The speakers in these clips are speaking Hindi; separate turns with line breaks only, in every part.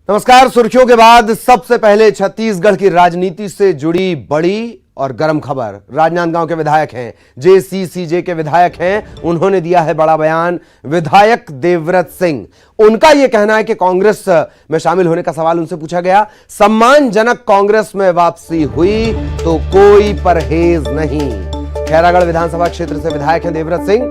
नमस्कार। सुर्खियों के बाद सबसे पहले छत्तीसगढ़ की राजनीति से जुड़ी बड़ी और गर्म खबर। राजनांदगांव के विधायक हैं, जेसीसीजे के विधायक हैं, उन्होंने दिया है बड़ा बयान। विधायक देवव्रत सिंह, उनका यह कहना है कि कांग्रेस में शामिल होने का सवाल उनसे पूछा गया। सम्मानजनक कांग्रेस में वापसी हुई तो कोई परहेज नहीं। खैरागढ़ विधानसभा क्षेत्र से विधायक हैं देवव्रत सिंह।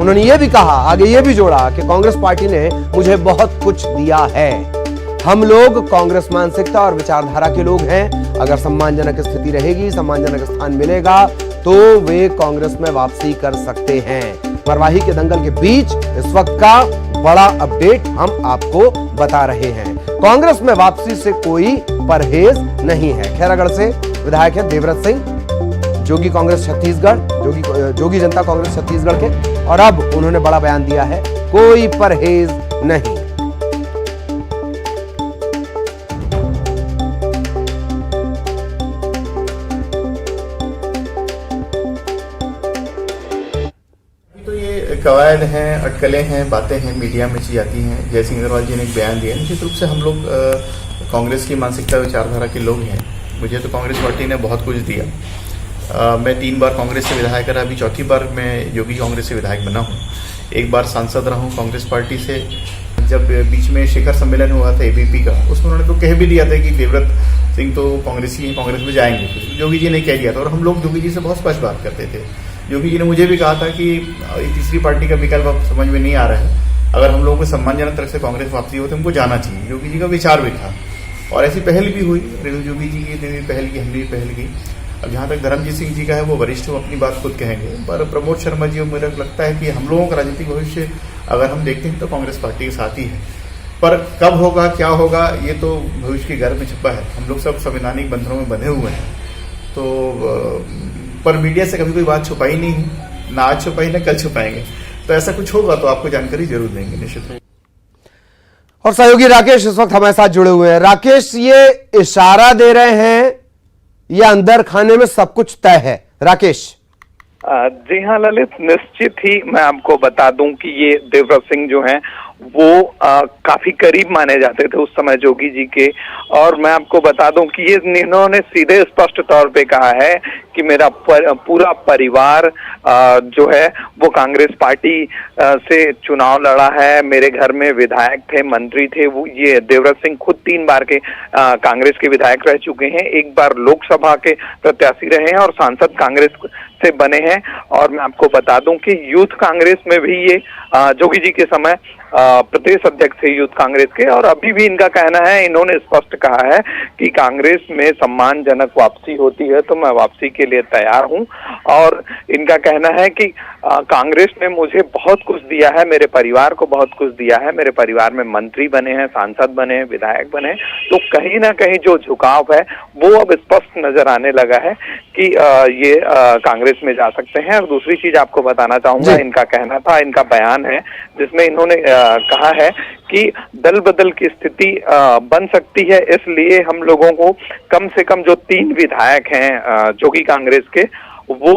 उन्होंने यह भी कहा, आगे यह भी जोड़ा कि कांग्रेस पार्टी ने मुझे बहुत कुछ दिया है। हम लोग कांग्रेस मानसिकता और विचारधारा के लोग हैं। अगर सम्मानजनक स्थिति रहेगी, सम्मानजनक स्थान मिलेगा तो वे कांग्रेस में वापसी कर सकते हैं। मरवाही के दंगल के बीच इस वक्त का बड़ा अपडेट हम आपको बता रहे हैं। कांग्रेस में वापसी से कोई परहेज नहीं है। खैरागढ़ से विधायक हैं देवव्रत सिंह, जोगी कांग्रेस छत्तीसगढ़, जोगी जनता कांग्रेस छत्तीसगढ़ के, और अब उन्होंने बड़ा बयान दिया है, कोई परहेज नहीं।
कवायद हैं, अटकलें हैं, बातें हैं, मीडिया में चीज आती हैं। जय सिंह अग्रवाल जी ने एक बयान दिया। निश्चित रूप से हम लोग कांग्रेस की मानसिकता विचारधारा के लोग हैं। मुझे तो कांग्रेस पार्टी ने बहुत कुछ दिया। मैं 3 बार कांग्रेस से विधायक रहा, अभी 4थी बार मैं योगी कांग्रेस से विधायक बना हूँ। 1 बार सांसद रहा हूँ कांग्रेस पार्टी से। जब बीच में शिखर सम्मेलन हुआ था एबीपी का, उसमें उन्होंने तो कह भी दिया था कि देवव्रत सिंह तो कांग्रेसी हैं, कांग्रेस में जाएंगे। योगी जी ने कह दिया था और हम लोग योगी जी से बहुत स्पष्ट बात करते थे। योगी जी ने मुझे भी कहा था कि तीसरी पार्टी का विकल्प अब समझ में नहीं आ रहा है। अगर हम लोगों को सम्मानजनक तरह से कांग्रेस वापसी हो तो हमको जाना चाहिए। योगी जी का विचार भी था और ऐसी पहल भी हुई। रेणु जोगी जी की ने पहल की, हमने भी पहल की। अब जहां तक धर्मजीत सिंह जी का है, वो वरिष्ठ हो, अपनी बात खुद कहेंगे। पर प्रमोद शर्मा जी, मेरा लगता है कि हम लोगों का राजनीतिक भविष्य अगर हम देखते हैं तो कांग्रेस पार्टी के साथ ही है। पर कब होगा, क्या होगा, ये तो भविष्य के घर में छुपा है। हम लोग सब संवैधानिक बंधनों में बंधे हुए हैं। तो पर मीडिया से कभी कोई बात छुपाई नहीं है, ना आज छुपाई ना कल छुपाएंगे। तो ऐसा कुछ होगा तो आपको जानकारी जरूर देंगे निश्चित रूप।
और सहयोगी राकेश इस वक्त हमारे साथ जुड़े हुए हैं। राकेश, ये इशारा दे रहे हैं या अंदर खाने में सब कुछ तय है? राकेश।
जी हाँ ललित, निश्चित ही मैं आपको बता दूं कि ये देवव्रत सिंह जो हैं वो काफी करीब माने जाते थे उस समय जोगी जी के। और मैं आपको बता दूं कि ये इन्होंने सीधे स्पष्ट तौर पे कहा है कि मेरा पूरा परिवार जो है वो कांग्रेस पार्टी से चुनाव लड़ा है। मेरे घर में विधायक थे, मंत्री थे। वो ये देवव्रत सिंह खुद 3 बार के कांग्रेस के विधायक रह चुके हैं। 1 बार लोकसभा के प्रत्याशी रहे हैं और सांसद कांग्रेस से बने हैं। और मैं आपको बता दूं कि यूथ कांग्रेस में भी ये जोगी जी के समय प्रदेश अध्यक्ष थे यूथ कांग्रेस के। और अभी भी इनका कहना है, इन्होंने स्पष्ट कहा है कि कांग्रेस में सम्मानजनक वापसी होती है तो मैं वापसी के लिए तैयार हूं। और इनका कहना है कि कांग्रेस ने मुझे बहुत कुछ दिया है, मेरे परिवार को बहुत कुछ दिया है। मेरे परिवार में मंत्री बने हैं, सांसद बने हैं, विधायक बने हैं। तो कहीं ना कहीं जो झुकाव है वो अब स्पष्ट नजर आने लगा है कि ये कांग्रेस में जा सकते हैं। और दूसरी चीज आपको बताना चाहूंगा, इनका कहना था, इनका बयान है जिसमें इन्होंने कहा है कि दल बदल की स्थिति बन सकती है। इसलिए हम लोगों को कम से कम जो 3 विधायक हैं जोगी कांग्रेस के, वो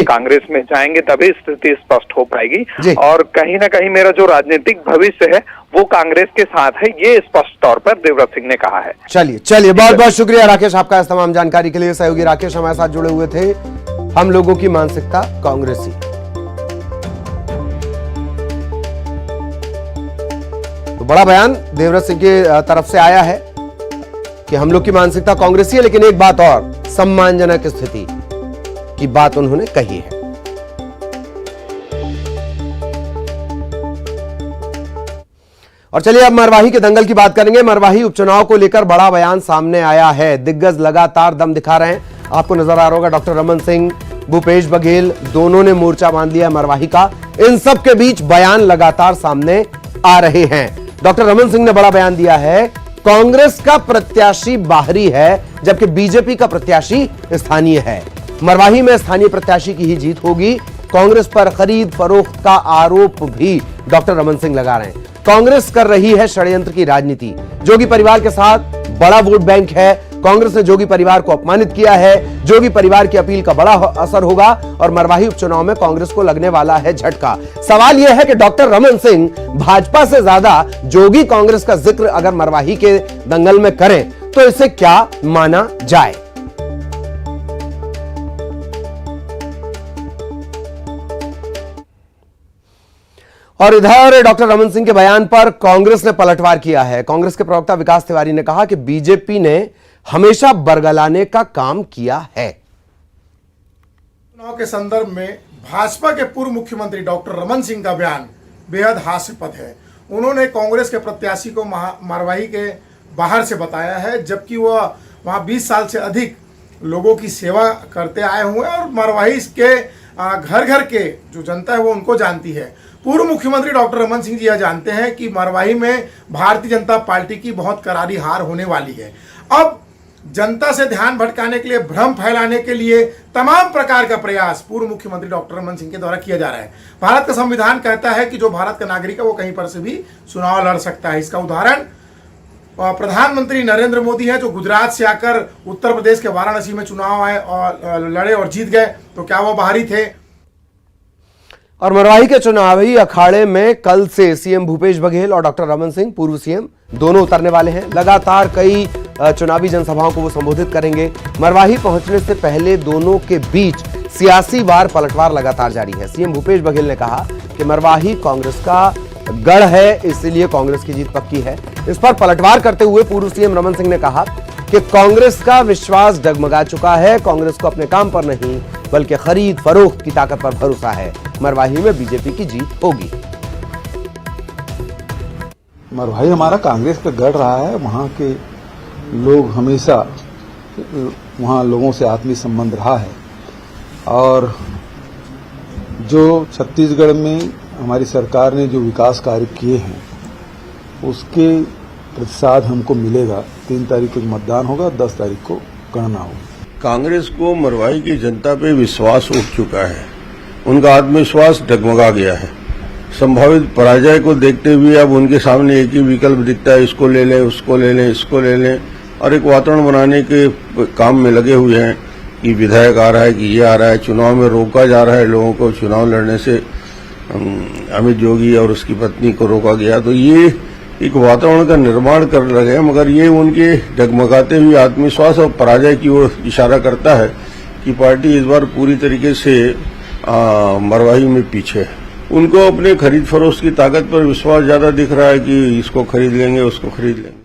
कांग्रेस में जाएंगे तभी स्थिति स्पष्ट हो पाएगी। और कहीं ना कहीं मेरा जो राजनीतिक भविष्य है वो कांग्रेस के साथ है, ये स्पष्ट तौर पर देवव्रत सिंह ने कहा है।
चलिए बहुत बहुत शुक्रिया राकेश आपका इस तमाम जानकारी के लिए। सहयोगी राकेश हमारे साथ जुड़े हुए थे। हम लोगों की मानसिकता कांग्रेसी। तो बड़ा बयान देवव्रत सिंह की तरफ से आया है कि हम लोग की मानसिकता कांग्रेसी है। लेकिन एक बात और, सम्मानजनक स्थिति की बात उन्होंने कही है। और चलिए अब मरवाही के दंगल की बात करेंगे। मरवाही उपचुनाव को लेकर बड़ा बयान सामने आया है। दिग्गज लगातार दम दिखा रहे हैं। आपको नजर आ रहा होगा डॉक्टर रमन सिंह, भूपेश बघेल, दोनों ने मोर्चा बांध लिया मरवाही का। इन सब के बीच बयान लगातार सामने आ रहे हैं। डॉक्टर रमन सिंह ने बड़ा बयान दिया है, कांग्रेस का प्रत्याशी बाहरी है जबकि बीजेपी का प्रत्याशी स्थानीय है। मरवाही में स्थानीय प्रत्याशी की ही जीत होगी। कांग्रेस पर खरीद फरोख्त का आरोप भी डॉक्टर रमन सिंह लगा रहे हैं। कांग्रेस कर रही है षड्यंत्र की राजनीति। जोगी परिवार के साथ बड़ा वोट बैंक है। कांग्रेस ने जोगी परिवार को अपमानित किया है। जोगी परिवार की अपील का बड़ा असर होगा और मरवाही उपचुनाव में कांग्रेस को लगने वाला है झटका। सवाल यह है कि डॉक्टर रमन सिंह भाजपा से ज्यादा जोगी कांग्रेस का जिक्र अगर मरवाही के दंगल में करें तो इसे क्या माना जाए। और इधर डॉक्टर रमन सिंह के बयान पर कांग्रेस ने पलटवार किया है। कांग्रेस के प्रवक्ता विकास तिवारी ने कहा कि बीजेपी ने हमेशा बरगलाने का काम किया है।
चुनाव के संदर्भ में भाजपा के पूर्व मुख्यमंत्री डॉक्टर रमन सिंह का बयान बेहद हास्यास्पद है। उन्होंने कांग्रेस के प्रत्याशी को मरवाही के बाहर से बताया है, जबकि वह वहां 20 साल से अधिक लोगों की सेवा करते आए हुए हैं और मरवाही के घर घर के जो जनता है वो उनको जानती है। पूर्व मुख्यमंत्री डॉक्टर रमन सिंह जी यह जानते हैं कि मरवाही में भारतीय जनता पार्टी की बहुत करारी हार होने वाली है। अब जनता से ध्यान भटकाने के लिए, भ्रम फैलाने के लिए तमाम प्रकार का प्रयास पूर्व मुख्यमंत्री डॉक्टर रमन सिंह के द्वारा किया जा रहा है। भारत का संविधान कहता है कि जो भारत का नागरिक है वो कहीं पर से भी चुनाव लड़ सकता है। इसका उदाहरण प्रधानमंत्री नरेंद्र मोदी है, जो गुजरात से आकर उत्तर प्रदेश के वाराणसी में चुनाव आए और लड़े और जीत गए। तो क्या वो बाहरी थे?
और मरवाही के चुनावी अखाड़े में कल से सीएम भूपेश बघेल और डॉक्टर रमन सिंह पूर्व सीएम दोनों उतरने वाले हैं। लगातार कई चुनावी जनसभाओं को वो संबोधित करेंगे। मरवाही पहुंचने से पहले दोनों के बीच सियासी वार पलटवार लगातार जारी है। सीएम भूपेश बघेल ने कहा कि मरवाही कांग्रेस का गढ़ है, इसलिए कांग्रेस की जीत पक्की है। इस पर पलटवार करते हुए पूर्व सीएम रमन सिंह ने कहा कि कांग्रेस का विश्वास डगमगा चुका है। कांग्रेस को अपने काम पर नहीं बल्कि खरीद फरोख्त की ताकत पर भरोसा है। मरवाही में बीजेपी की जीत होगी।
मरवाही हमारा कांग्रेस का गढ़ रहा है। वहाँ के लोग हमेशा वहाँ लोगों से आत्मीय संबंध रहा है और जो छत्तीसगढ़ में हमारी सरकार ने जो विकास कार्य किए हैं उसके प्रतिसाद हमको मिलेगा। 3 तारीख को मतदान होगा, 10 तारीख को गणना होगी।
कांग्रेस को मरवाही की जनता पे विश्वास उठ चुका है। उनका आत्मविश्वास डगमगा गया है। संभावित पराजय को देखते हुए अब उनके सामने एक ही विकल्प दिखता है, इसको ले लें, उसको ले लें, इसको ले लें, और एक वातावरण बनाने के काम में लगे हुए हैं कि विधायक आ रहा है, कि ये आ रहा है। चुनाव में रोका जा रहा है लोगों को, चुनाव लड़ने से अमित जोगी और उसकी पत्नी को रोका गया। तो ये एक वातावरण का निर्माण कर रहे हैं, मगर ये उनके डगमगाते हुए आत्मविश्वास और पराजय की ओर इशारा करता है कि पार्टी इस बार पूरी तरीके से मरवाही में पीछे है। उनको अपने खरीद फरोख्त की ताकत पर विश्वास ज्यादा दिख रहा है कि इसको खरीद लेंगे, उसको खरीद लेंगे।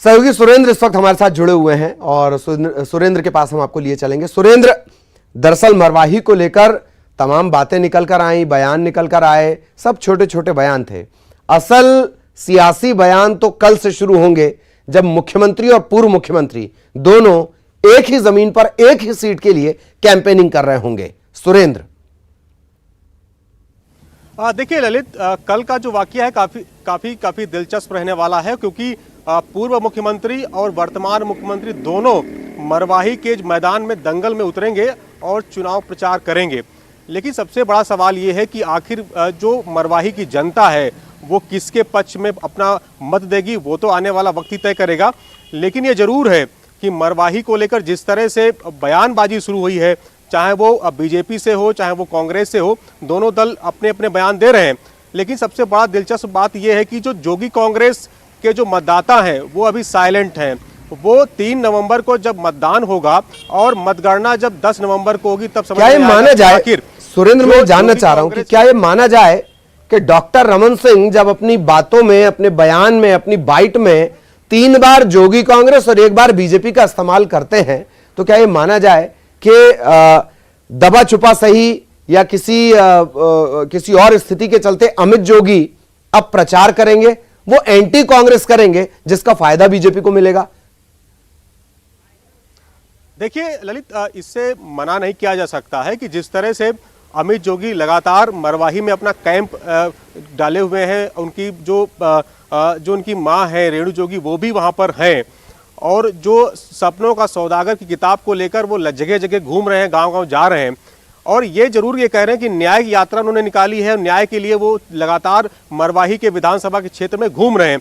सहयोगी सुरेंद्र इस वक्त हमारे साथ जुड़े हुए हैं और सुरेंद्र के पास हम आपको लिए चलेंगे। सुरेंद्र, दरअसल मरवाही को लेकर तमाम बातें निकल कर आई, बयान निकल कर आए, सब छोटे छोटे बयान थे। असल सियासी बयान तो कल से शुरू होंगे जब मुख्यमंत्री और पूर्व मुख्यमंत्री दोनों एक ही जमीन पर एक ही सीट के लिए कैंपेनिंग कर रहे होंगे। सुरेंद्र,
देखिए ललित, कल का जो वाकया है काफी दिलचस्प रहने वाला है, क्योंकि पूर्व मुख्यमंत्री और वर्तमान मुख्यमंत्री दोनों मरवाही के मैदान में दंगल में उतरेंगे और चुनाव प्रचार करेंगे। लेकिन सबसे बड़ा सवाल ये है कि आखिर जो मरवाही की जनता है वो किसके पक्ष में अपना मत देगी, वो तो आने वाला वक्त ही तय करेगा। लेकिन ये जरूर है कि मरवाही को लेकर जिस तरह से बयानबाजी शुरू हुई है, चाहे वो बीजेपी से हो चाहे वो कांग्रेस से हो, दोनों दल अपने अपने बयान दे रहे हैं। लेकिन सबसे बड़ा दिलचस्प बात यह है कि जो जोगी कांग्रेस के जो मतदाता हैं वो अभी साइलेंट हैं। वो 3 नवंबर को जब मतदान होगा और मतगणना जब 10 नवंबर को होगी तब
क्या ये माना जाए, सुरेंद्र मैं जानना चाह रहा हूं कि क्या ये माना जाए कि डॉक्टर रमन सिंह जब अपनी बातों में, अपने बयान में, अपनी बाइट में 3 बार जोगी कांग्रेस और 1 बार बीजेपी का इस्तेमाल करते हैं, तो क्या ये माना जाए कि दबा छुपा सही या किसी और स्थिति के चलते अमित जोगी अब प्रचार करेंगे, वो एंटी कांग्रेस करेंगे जिसका फायदा बीजेपी को मिलेगा?
देखिए ललित, इससे मना नहीं किया जा सकता है कि जिस तरह से अमित जोगी लगातार मरवाही में अपना कैंप डाले हुए हैं, उनकी जो उनकी मां है रेणु जोगी वो भी वहां पर हैं, और जो सपनों का सौदागर की किताब को लेकर वो जगह जगह घूम रहे हैं, गांव-गांव जा रहे हैं, और ये जरूर ये कह रहे हैं कि न्याय की यात्रा उन्होंने निकाली है और न्याय के लिए वो लगातार मरवाही के विधानसभा के क्षेत्र में घूम रहे हैं।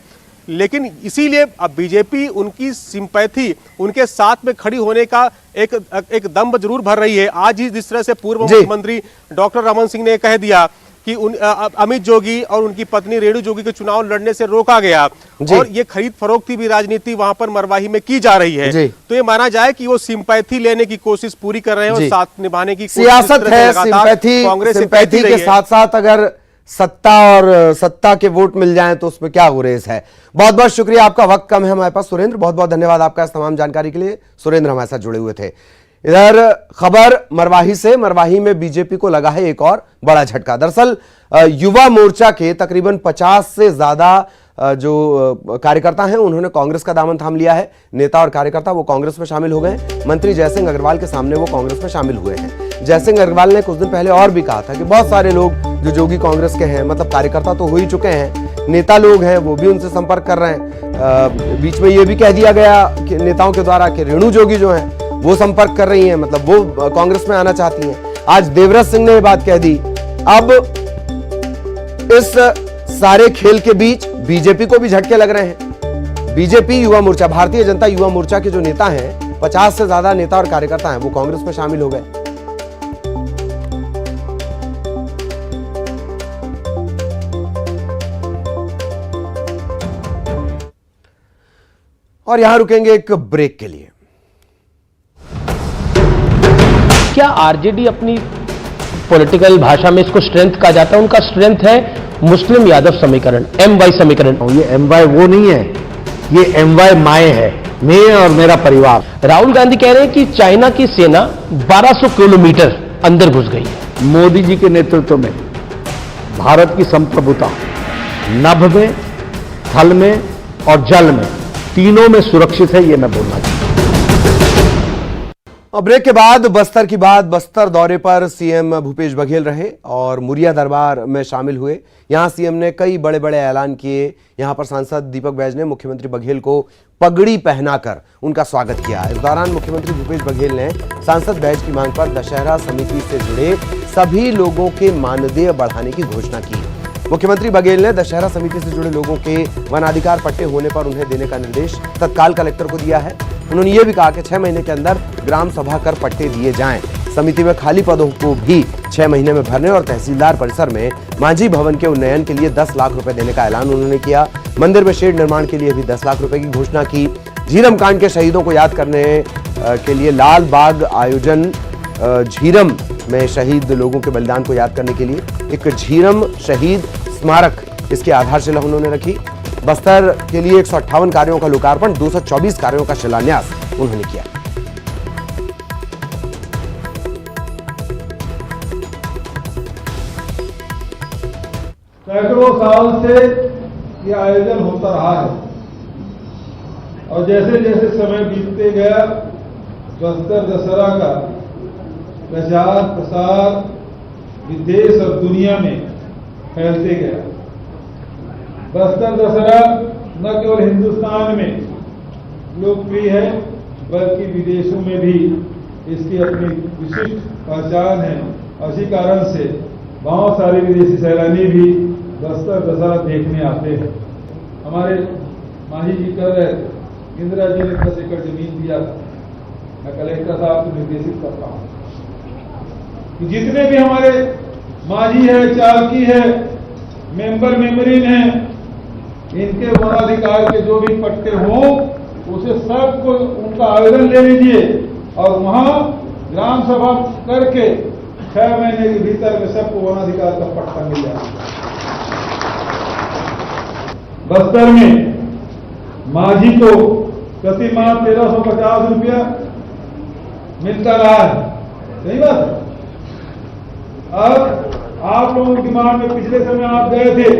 लेकिन इसीलिए अब बीजेपी उनकी सिंपैथी, उनके साथ में खड़ी होने का एक दम जरूर भर रही है। आज ही जिस तरह से पूर्व मुख्यमंत्री डॉक्टर रमन सिंह ने कह दिया कि अमित जोगी और उनकी पत्नी रेणु जोगी के चुनाव लड़ने से रोका गया और ये खरीद फरोख्त भी राजनीति वहां पर मरवाही में की जा रही है, तो ये माना जाए कि वो सिंपैथी लेने की कोशिश पूरी कर रहे हैं और साथ निभाने की
सियासत है। सिंपैथी के साथ साथ अगर सत्ता और सत्ता के वोट मिल जाएं तो उसमें क्या गुरेज है। बहुत बहुत शुक्रिया, आपका वक्त कम है हमारे पास सुरेंद्र, बहुत बहुत धन्यवाद आपका इस तमाम जानकारी के लिए। सुरेंद्र हमारे साथ जुड़े हुए थे। इधर खबर मरवाही से, मरवाही में बीजेपी को लगा है एक और बड़ा झटका। दरअसल युवा मोर्चा के तकरीबन 50 से ज्यादा जो कार्यकर्ता हैं उन्होंने कांग्रेस का दामन थाम लिया है। नेता और कार्यकर्ता वो कांग्रेस में शामिल हो गए। मंत्री जयसिंह अग्रवाल के सामने वो कांग्रेस में शामिल हुए हैं। जयसिंह अग्रवाल ने कुछ दिन पहले और भी कहा था कि बहुत सारे लोग जो जोगी कांग्रेस के हैं, मतलब कार्यकर्ता तो हो ही चुके हैं, नेता लोग हैं वो भी उनसे संपर्क कर रहे हैं। बीच में ये भी कह दिया गया कि नेताओं के द्वारा कि रेणु जोगी जो है वो संपर्क कर रही हैं, मतलब वो कांग्रेस में आना चाहती हैं। आज देवव्रत सिंह ने ये बात कह दी। अब इस सारे खेल के बीच बीजेपी को भी झटके लग रहे हैं। बीजेपी युवा मोर्चा, भारतीय जनता युवा मोर्चा के जो नेता हैं, 50 से ज्यादा नेता और कार्यकर्ता हैं, वो कांग्रेस में शामिल हो गए। और यहां रुकेंगे एक ब्रेक के लिए।
क्या आरजेडी अपनी पॉलिटिकल भाषा में इसको स्ट्रेंथ कहा जाता है? उनका स्ट्रेंथ है मुस्लिम यादव समीकरण, MY समीकरण।
ये MY वो नहीं है, ये MY माए है, मैं और मेरा परिवार।
राहुल गांधी कह रहे हैं कि चाइना की सेना 1200 किलोमीटर अंदर घुस गई है।
मोदी जी के नेतृत्व में भारत की संप्रभुता नभ में, थल में और जल में, तीनों में सुरक्षित है, ये मैं बोलना चाहता हूं।
और ब्रेक के बाद बस्तर की बात। बस्तर दौरे पर सीएम भूपेश बघेल रहे और मुरिया दरबार में शामिल हुए। यहां सीएम ने कई बड़े बड़े ऐलान किए। यहां पर सांसद दीपक बैज ने मुख्यमंत्री बघेल को पगड़ी पहनाकर उनका स्वागत किया। इस दौरान मुख्यमंत्री भूपेश बघेल ने सांसद बैज की मांग पर दशहरा समिति से जुड़े सभी लोगों के मानदेय बढ़ाने की घोषणा की। मुख्यमंत्री बघेल ने दशहरा समिति से जुड़े लोगों के वनाधिकार पट्टे होने पर उन्हें देने का निर्देश तत्काल कलेक्टर को दिया है। उन्होंने ये भी कहा कि 6 महीने के अंदर ग्राम सभा कर पट्टे दिए जाएं। समिति में खाली पदों को भी 6 महीने में भरने और तहसीलदार परिसर में मांझी भवन के उन्नयन के लिए 10 लाख रुपए देने का ऐलान उन्होंने किया। मंदिर में शेड निर्माण के लिए भी 10 लाख रुपए की घोषणा की। झीरम कांड के शहीदों को याद करने के लिए लाल बाग आयोजन, झीरम में शहीद लोगों के बलिदान को याद करने के लिए एक झीरम शहीद स्मारक, इसकी आधारशिला उन्होंने रखी। बस्तर के लिए 158 कार्यों का लोकार्पण, 224 कार्यों का शिलान्यास उन्होंने किया।
सैकड़ों साल से ये आयोजन होता रहा है और जैसे जैसे समय बीतते गया, बस्तर दशहरा का प्रचार प्रसार विदेश और दुनिया में फैलते गया। बस्तर दशहरा न केवल हिंदुस्तान में लोकप्रिय है, बल्कि विदेशों में भी इसकी अपनी विशिष्ट पहचान है। इसी कारण से बहुत सारे विदेशी सैलानी भी बस्तर दशहरा देखने आते हैं। हमारे माही जी कह रहे थे, इंदिरा जी ने 10 एकड़ जमीन दिया था। मैं कलेक्टर साहब को निर्देशित करता हूँ कि जितने भी हमारे मांझी है, चालकी है, मेंबर मेंबरीन है, इनके वनाधिकार के जो भी पट्टे हों उसे सबको उनका आवेदन ले लीजिए और वहां ग्राम सभा करके 6 महीने के भीतर में सबको वनाधिकार का पट्टा मिल जाएगा। बस्तर में मांझी को प्रति माह 1350 रुपया मिलता रहा है, सही बात है। अब आप लोगों की डिमांड में पिछले समय आप गए थे,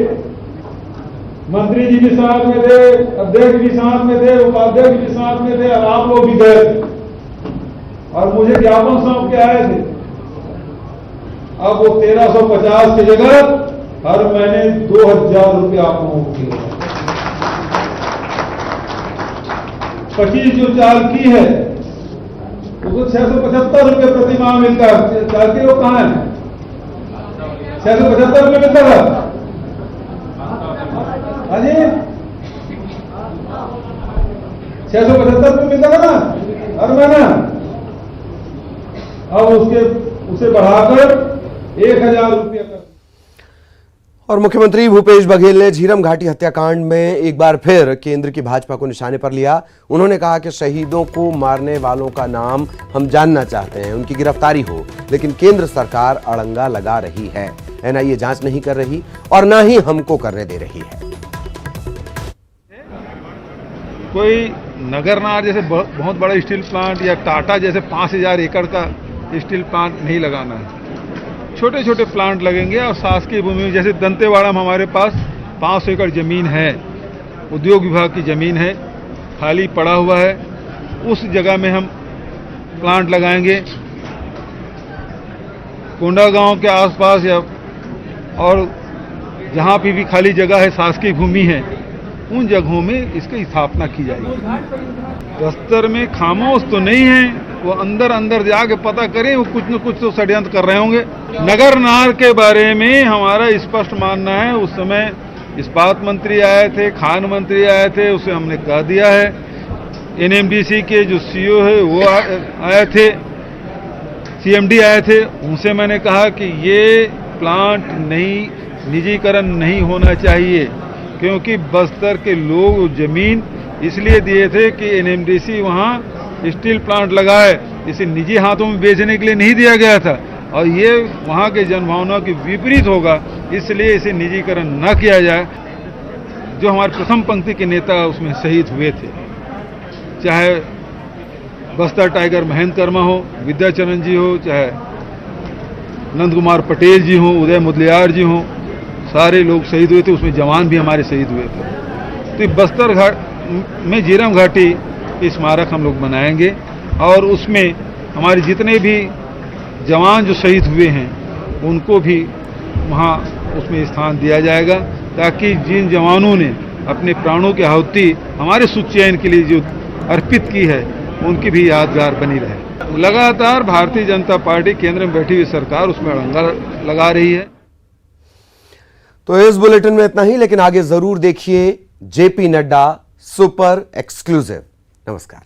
मंत्री जी भी साथ में थे, अध्यक्ष भी साथ में थे, उपाध्यक्ष भी साथ में थे और आप लोग भी गए थे और मुझे ज्ञापन सौंप के आए थे। अब वो 1350 की जगह हर महीने 2000 रुपये आप लोगों को दिए। 25 जो चालकी है उसको 675 रुपये प्रति माह मिलता है। चालकी वो कहाँ है? 675 रुपये मिलता है। अजी 675 रुपये मिलता था ना हर महीना, अब उसे बढ़ाकर 1000 रुपये कर।
और मुख्यमंत्री भूपेश बघेल ने झीरम घाटी हत्याकांड में एक बार फिर केंद्र की भाजपा को निशाने पर लिया। उन्होंने कहा कि शहीदों को मारने वालों का नाम हम जानना चाहते हैं, उनकी गिरफ्तारी हो, लेकिन केंद्र सरकार अड़ंगा लगा रही है। एनआईए जांच नहीं कर रही और ना ही हमको करने दे रही है।
कोई नगरनार जैसे बहुत बड़ा स्टील प्लांट या टाटा जैसे 5000 एकड़ का स्टील प्लांट नहीं लगाना है, छोटे छोटे प्लांट लगेंगे। और शासकीय भूमि में जैसे दंतेवाड़ा में हमारे पास 500 एकड़ जमीन है, उद्योग विभाग की जमीन है, खाली पड़ा हुआ है, उस जगह में हम प्लांट लगाएंगे। कोंडागांव के आसपास या और जहां भी खाली जगह है, शासकीय भूमि है, उन जगहों में इसकी स्थापना की जाएगी। बस्तर में खामोश तो नहीं है, वो अंदर अंदर जाके पता करें, वो कुछ न कुछ तो षड्यंत्र कर रहे होंगे। नगर नार के बारे में हमारा स्पष्ट मानना है, उस समय इस्पात मंत्री आए थे, खान मंत्री आए थे, उसे हमने कह दिया है। एनएमडीसी के जो सीईओ है वो आए थे, सीएमडी आए थे, उनसे मैंने कहा कि ये प्लांट निजीकरण नहीं होना चाहिए, क्योंकि बस्तर के लोग जमीन इसलिए दिए थे कि एनएमडीसी वहां स्टील प्लांट लगाए, इसे निजी हाथों में बेचने के लिए नहीं दिया गया था, और ये वहां के जनभावना के विपरीत होगा, इसलिए इसे निजीकरण न किया जाए। जो हमारे प्रथम पंक्ति के नेता उसमें शहीद हुए थे, चाहे बस्तर टाइगर महेंद्र कर्मा हो, विद्याचरण जी हो, चाहे नंद कुमार पटेल जी हो, उदय मुदलियार जी हो, सारे लोग शहीद हुए थे, उसमें जवान भी हमारे शहीद हुए थे। तो बस्तर घाट में झीरम घाटी स्मारक हम लोग बनाएंगे, और उसमें हमारे जितने भी जवान जो शहीद हुए हैं उनको भी वहाँ उसमें स्थान दिया जाएगा, ताकि जिन जवानों ने अपने प्राणों की आहुति हमारे सुचयन के लिए जो अर्पित की है, उनकी भी यादगार बनी रहे। लगातार भारतीय जनता पार्टी केंद्र में बैठी हुई सरकार उसमें अड़ंगा लगा रही है।
तो इस बुलेटिन में इतना ही, लेकिन आगे जरूर देखिए जेपी नड्डा सुपर एक्सक्लूसिव। नमस्कार।